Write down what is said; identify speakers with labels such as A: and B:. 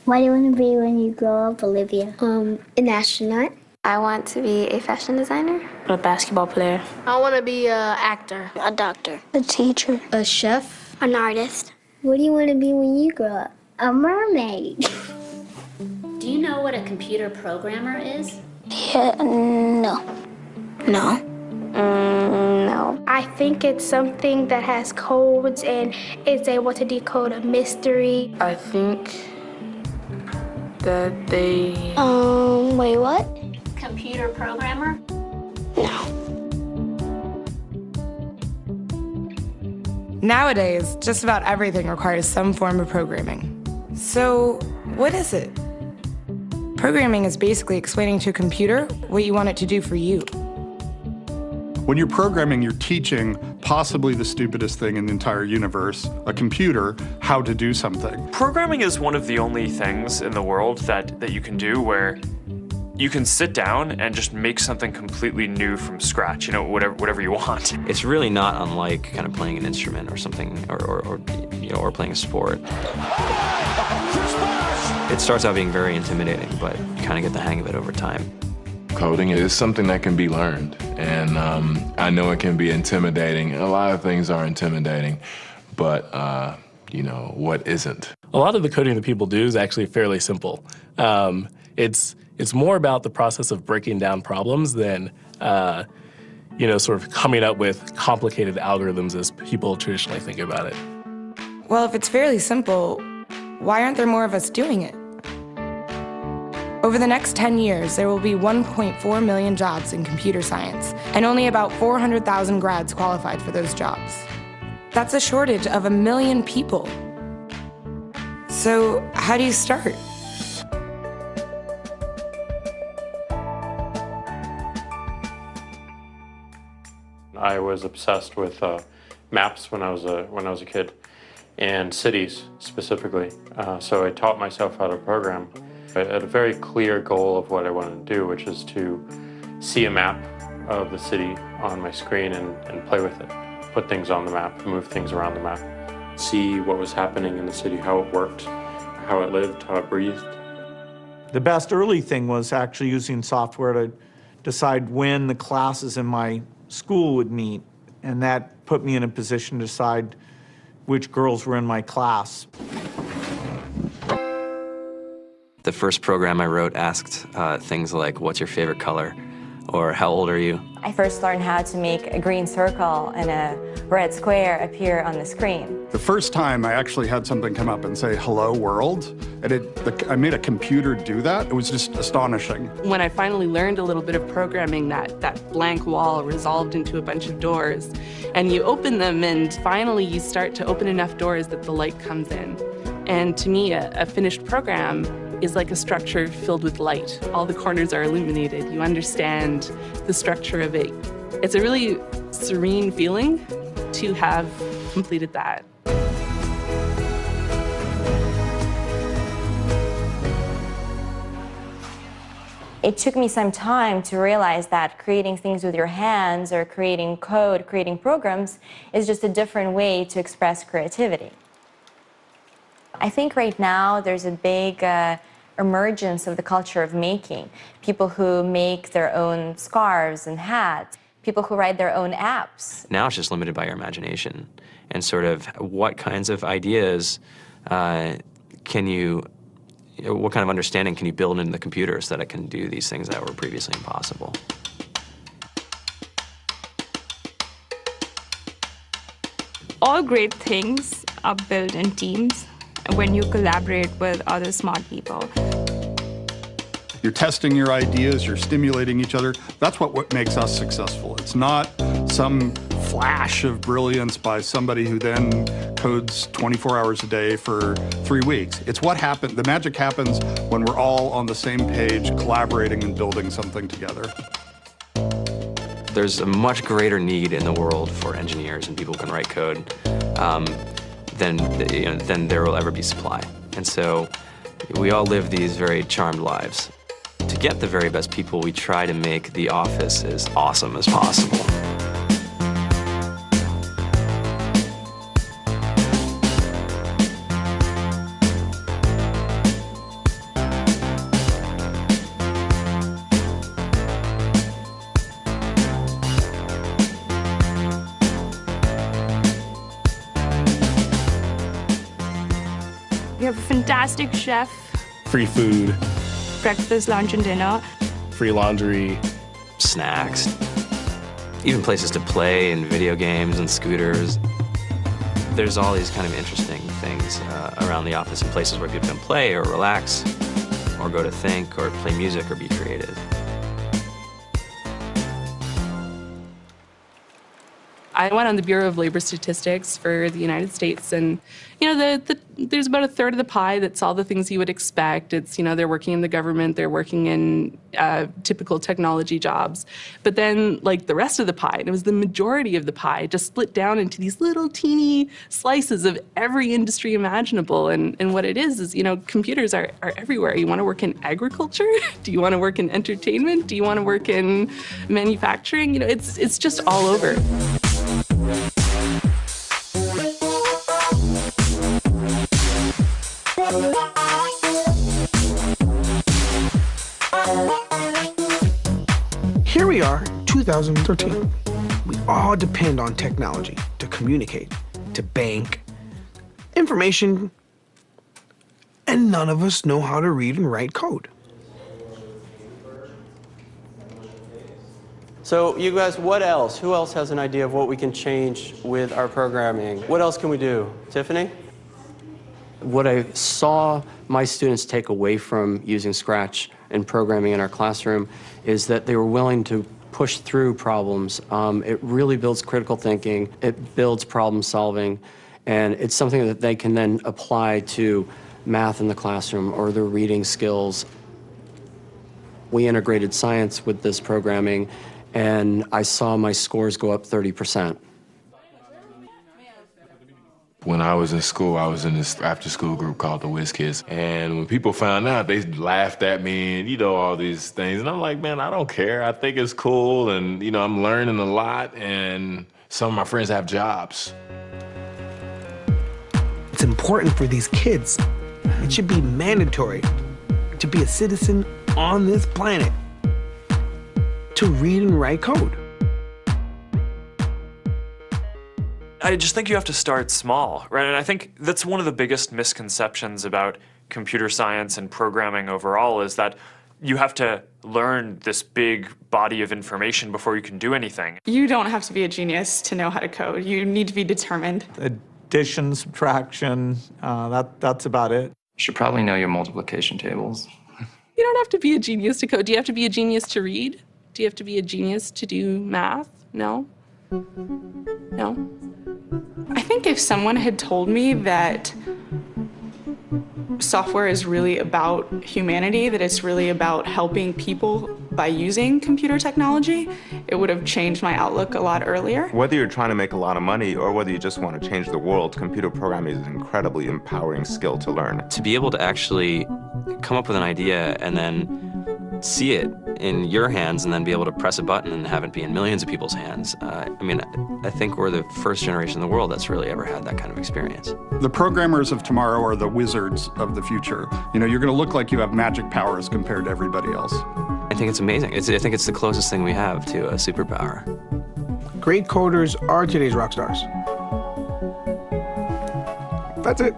A: What do you want to be when you grow up, Olivia?
B: An astronaut.
C: I want to be a fashion designer.
D: A basketball player.
E: I want to be an actor.
A: A doctor.
B: A teacher.
E: A chef.
B: An artist.
A: What do you want to be when you grow up? A mermaid.
F: Do you know what a computer programmer is?
A: Yeah, no.
B: No.
C: No.
G: I think it's something that has codes and is able to decode a mystery.
D: I think that they...
B: Wait, what?
F: Computer programmer?
B: No.
H: Nowadays, just about everything requires some form of programming. So, what is it? Programming is basically explaining to a computer what you want it to do for you.
I: When you're programming, you're teaching possibly the stupidest thing in the entire universe, a computer, how to do something.
J: Programming is one of the only things in the world that you can do where you can sit down and just make something completely new from scratch, you know, whatever you want.
K: It's really not unlike kind of playing an instrument or something, or playing a sport. It starts out being very intimidating, but you kind of get the hang of it over time.
L: Coding is something that can be learned, and I know it can be intimidating. A lot of things are intimidating, but you know, what isn't?
M: A lot of the coding that people do is actually fairly simple. It's more about the process of breaking down problems than, sort of coming up with complicated algorithms as people traditionally think about it.
H: Well, if it's fairly simple, why aren't there more of us doing it? Over the next 10 years, there will be 1.4 million jobs in computer science, and only about 400,000 grads qualified for those jobs. That's a shortage of 1 million people. So, how do you start?
N: I was obsessed with maps when I was a kid, and cities specifically. So I taught myself how to program. I had a very clear goal of what I wanted to do, which is to see a map of the city on my screen and play with it. Put things on the map, move things around the map. See what was happening in the city, how it worked, how it lived, how it breathed.
O: The best early thing was actually using software to decide when the classes in my school would meet, and that put me in a position to decide which girls were in my class.
K: The first program I wrote asked things like, what's your favorite color? Or how old are you?
P: I first learned how to make a green circle and a red square appear on the screen.
I: The first time I actually had something come up and say, hello world, and I made a computer do that. It was just astonishing.
D: When I finally learned a little bit of programming, that blank wall resolved into a bunch of doors, and you open them, and finally you start to open enough doors that the light comes in. And to me, a finished program is like a structure filled with light. All the corners are illuminated. You understand the structure of it. It's a really serene feeling to have completed that.
P: It took me some time to realize that creating things with your hands or creating code, creating programs, is just a different way to express creativity. I think right now there's a big emergence of the culture of making. People who make their own scarves and hats, people who write their own apps.
K: Now it's just limited by your imagination and sort of what kinds of ideas what kind of understanding can you build into the computer so that it can do these things that were previously impossible.
Q: All great things are built in teams when you collaborate with other smart people.
I: You're testing your ideas, you're stimulating each other. That's what makes us successful. It's not some flash of brilliance by somebody who then codes 24 hours a day for 3 weeks. It's what happened. The magic happens when we're all on the same page, collaborating and building something together.
K: There's a much greater need in the world for engineers and people who can write code than there will ever be supply. And so we all live these very charmed lives. To get the very best people, we try to make the office as awesome as possible.
Q: have a fantastic chef,
M: Free food,
Q: breakfast, lunch, and dinner.
M: free laundry,
K: snacks, even places to play and video games and scooters. There's all these kind of interesting things around the office and places where people can play or relax or go to think or play music or be creative.
D: I went on the Bureau of Labor Statistics for the United States, and there's about a third of the pie that's all the things you would expect. It's, they're working in the government, they're working in typical technology jobs. But then, like, the rest of the pie, and it was the majority of the pie, just split down into these little teeny slices of every industry imaginable. And what it is, computers are everywhere. You want to work in agriculture? Do you want to work in entertainment? Do you want to work in manufacturing? It's just all over.
R: Here we are, 2013. We all depend on technology to communicate, to bank, information, and none of us know how to read and write code.
S: So you guys, what else? Who else has an idea of what we can change with our programming? What else can we do? Tiffany? What I saw my students take away from using Scratch and programming in our classroom is that they were willing to push through problems. It really builds critical thinking, it builds problem solving, and it's something that they can then apply to math in the classroom or their reading skills. We integrated science with this programming, and I saw my scores go up 30%.
L: When I was in school, I was in this after-school group called the Whiz Kids. And when people found out, they laughed at me and, all these things. And I'm like, man, I don't care. I think it's cool. And, I'm learning a lot. And some of my friends have jobs.
R: It's important for these kids. It should be mandatory to be a citizen on this planet, to read and write code.
J: I just think you have to start small, right? And I think that's one of the biggest misconceptions about computer science and programming overall is that you have to learn this big body of information before you can do anything.
Q: You don't have to be a genius to know how to code. You need to be determined.
O: Addition, subtraction, that's about it.
T: You should probably know your multiplication tables.
D: You don't have to be a genius to code. Do you have to be a genius to read? Do you have to be a genius to do math? No. No.
Q: I think if someone had told me that software is really about humanity, that it's really about helping people by using computer technology, it would have changed my outlook a lot earlier.
U: Whether you're trying to make a lot of money or whether you just want to change the world, computer programming is an incredibly empowering skill to learn.
K: To be able to actually come up with an idea and then see it in your hands and then be able to press a button and have it be in millions of people's hands. I think we're the first generation in the world that's really ever had that kind of experience.
I: The programmers of tomorrow are the wizards of the future. You're going to look like you have magic powers compared to everybody else.
K: I think it's amazing. I think it's the closest thing we have to a superpower.
R: Great coders are today's rock stars. That's it.